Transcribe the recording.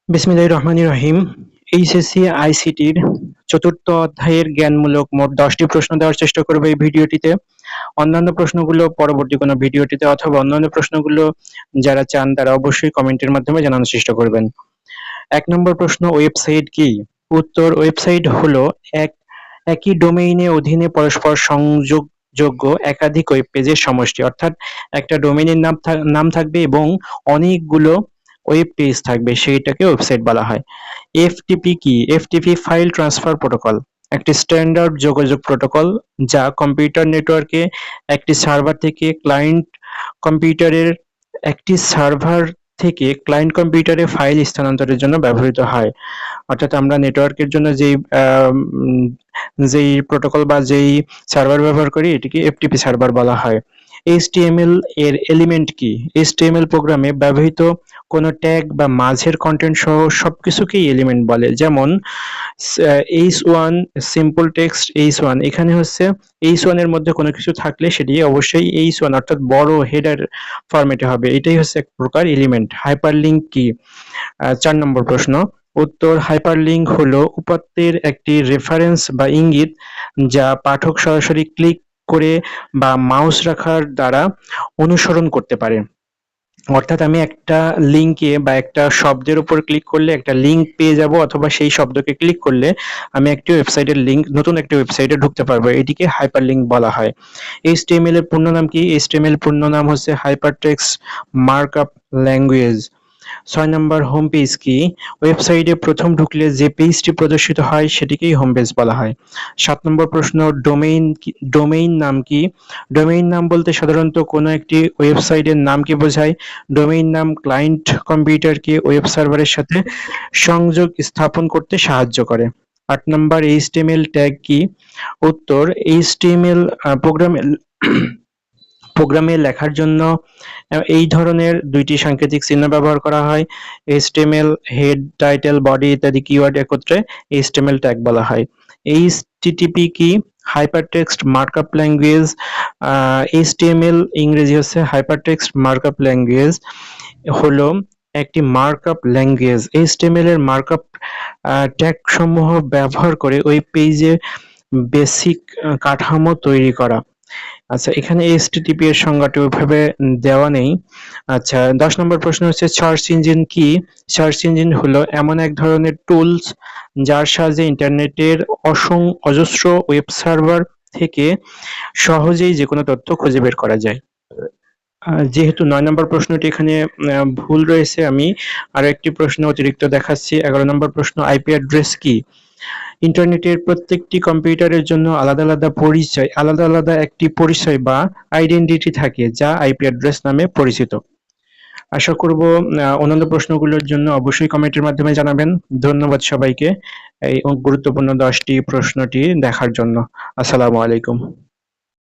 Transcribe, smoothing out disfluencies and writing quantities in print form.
বিসমিল্লাহির রহমানির রহিম। এইচএসসি আইসিটির চতুর্থ অধ্যায়ের জ্ঞানমূলক মোট ১০টি প্রশ্ন দেওয়ার চেষ্টা করব এই ভিডিওটিতে। অন্যান্য প্রশ্নগুলো পরবর্তী কোনো ভিডিওটিতে অথবা অন্যান্য প্রশ্নগুলো যারা চান তারা অবশ্যই কমেন্টের মাধ্যমে জানানোর চেষ্টা করবেন। ১ নম্বর প্রশ্ন, ওয়েবসাইট কি? উত্তর, ওয়েবসাইট হলো একই ডোমেইনের অধীনে পরস্পর সংযোগযোগ্য একাধিক ওয়েব পেজের সমষ্টি। অর্থাৎ একটা ডোমেইনের নাম থাকবে এবং অনেকগুলো ওয়েব পেজ থাকবে, সেইটাকে ওয়েবসাইট বলা হয়। এফটিপি কি? এফটিপি ফাইল ট্রান্সফার প্রোটোকল, একটি স্ট্যান্ডার্ড যোগাযোগ প্রোটোকল যা কম্পিউটার নেটওয়ার্কে একটি সার্ভার থেকে ক্লায়েন্ট কম্পিউটারে ফাইল স্থানান্তরের জন্য ব্যবহৃত হয়। অর্থাৎ আমরা নেটওয়ার্কের জন্য যেই প্রোটোকল বা যেই সার্ভার ব্যবহার করি এটিকে এফটিপি সার্ভার বলা হয়। এইচটিএমএল এর এলিমেন্ট কি? এইচটিএমএল প্রোগ্রামে ব্যবহৃত কোনো ট্যাগ বা মাঝের কন্টেন্ট সহ সবকিছুকেই এলিমেন্ট বলে। যেমন H1 সিম্পল টেক্সট H1, এখানে হচ্ছে H1 এর মধ্যে কোনো কিছু থাকলে সেটি অবশ্যই H1 অর্থাৎ বড় হেডার ফরম্যাটে হবে। এটাই হচ্ছে এক প্রকার এলিমেন্ট। হাইপারলিংক কি? ৪ নম্বর প্রশ্ন। উত্তর, হাইপারলিংক হলো উপাত্তের একটি রেফারেন্স বা ইঙ্গিত যা পাঠক সরাসরি ক্লিক করে বা মাউস রাখার দ্বারা অনুসরণ করতে পারে। অর্থাৎ আমি একটা লিঙ্কে বা একটা শব্দের উপর ক্লিক করলে একটা লিঙ্ক পেয়ে যাব, অথবা সেই শব্দকে ক্লিক করলে আমি একটি ওয়েবসাইটের লিঙ্ক, নতুন একটি ওয়েবসাইটে ঢুকতে পারবো। এটিকে হাইপারলিংক বলা হয়। এইচটিএমএল এর পূর্ণ নাম কি? এইচটিএমএল পূর্ণ নাম হচ্ছে হাইপারটেক্সট মার্কআপ ল্যাঙ্গুয়েজ। ৬ নম্বর, হোম পেজ কি? ওয়েবসাইটে প্রথম ঢুকলে যে পেজটি প্রদর্শিত হয় সেটিকেই হোম পেজ বলা হয়। ৭ নম্বর প্রশ্ন, ডোমেইন নাম কি? ডোমেইন নাম বলতে সাধারণত কোনো একটি ওয়েবসাইটের নামকে বোঝায়। ডোমেইন নাম ক্লায়েন্ট কম্পিউটারকে ওয়েব সার্ভারের সাথে সংযোগ স্থাপন করতে সাহায্য করে। ৮ নম্বর, এইচটিএমএল ট্যাগ কি? উত্তর, এইচটিএমএল প্রোগ্রামে লেখার জন্য এই ধরনের দুইটি সাংকেতিক চিহ্ন ব্যবহার করা হয়। এইচটিএমএল হেড, টাইটেল, বডি ইত্যাদি কিওয়ার্ড একত্রে এইচটিএমএল ট্যাগ বলা হয়। এইচটিটিপি কি? Hypertext markup language. এইচটিএমএল ইংরেজি হচ্ছে হাইপারটেক্সট মার্কআপ ল্যাঙ্গুয়েজ, হলো একটি মার্কআপ ল্যাঙ্গুয়েজ। এইচটিএমএল এর মার্কআপ ট্যাগ সমূহ ব্যবহার করে ওই পেজে বেসিক কাঠামো তৈরি করা। আচ্ছা, এখানে এইচটিটিপি এর সংজ্ঞাটি ওইভাবে দেওয়া নেই। আচ্ছা, ১০ নম্বর প্রশ্ন হচ্ছে সার্চ ইঞ্জিন কি? সার্চ ইঞ্জিন হলো এমন এক ধরনের টুলস যার সাহায্যে ইন্টারনেটের অজস্র ওয়েব সার্ভার থেকে সহজেই যেকোনো তথ্য খুঁজে বের করা যায়। যেহেতু ৯ নম্বর প্রশ্নটি এখানে ভুল রয়েছে, আমি আরো একটি প্রশ্ন অতিরিক্ত দেখাচ্ছি। ১১ নম্বর প্রশ্ন, আইপি অ্যাড্রেস কি? ইন্টারনেটের প্রত্যেকটি কম্পিউটারের জন্য আলাদা আলাদা একটি পরিচয় বা আইডেন্টিটি থাকে যা আইপি অ্যাড্রেস নামে পরিচিত। আশা করব অন্যান্য প্রশ্নগুলোর জন্য অবশ্যই কমেন্টের মাধ্যমে জানাবেন। ধন্যবাদ সবাইকে এই গুরুত্বপূর্ণ ১০টি প্রশ্নটি দেখার জন্য। আসসালামু আলাইকুম।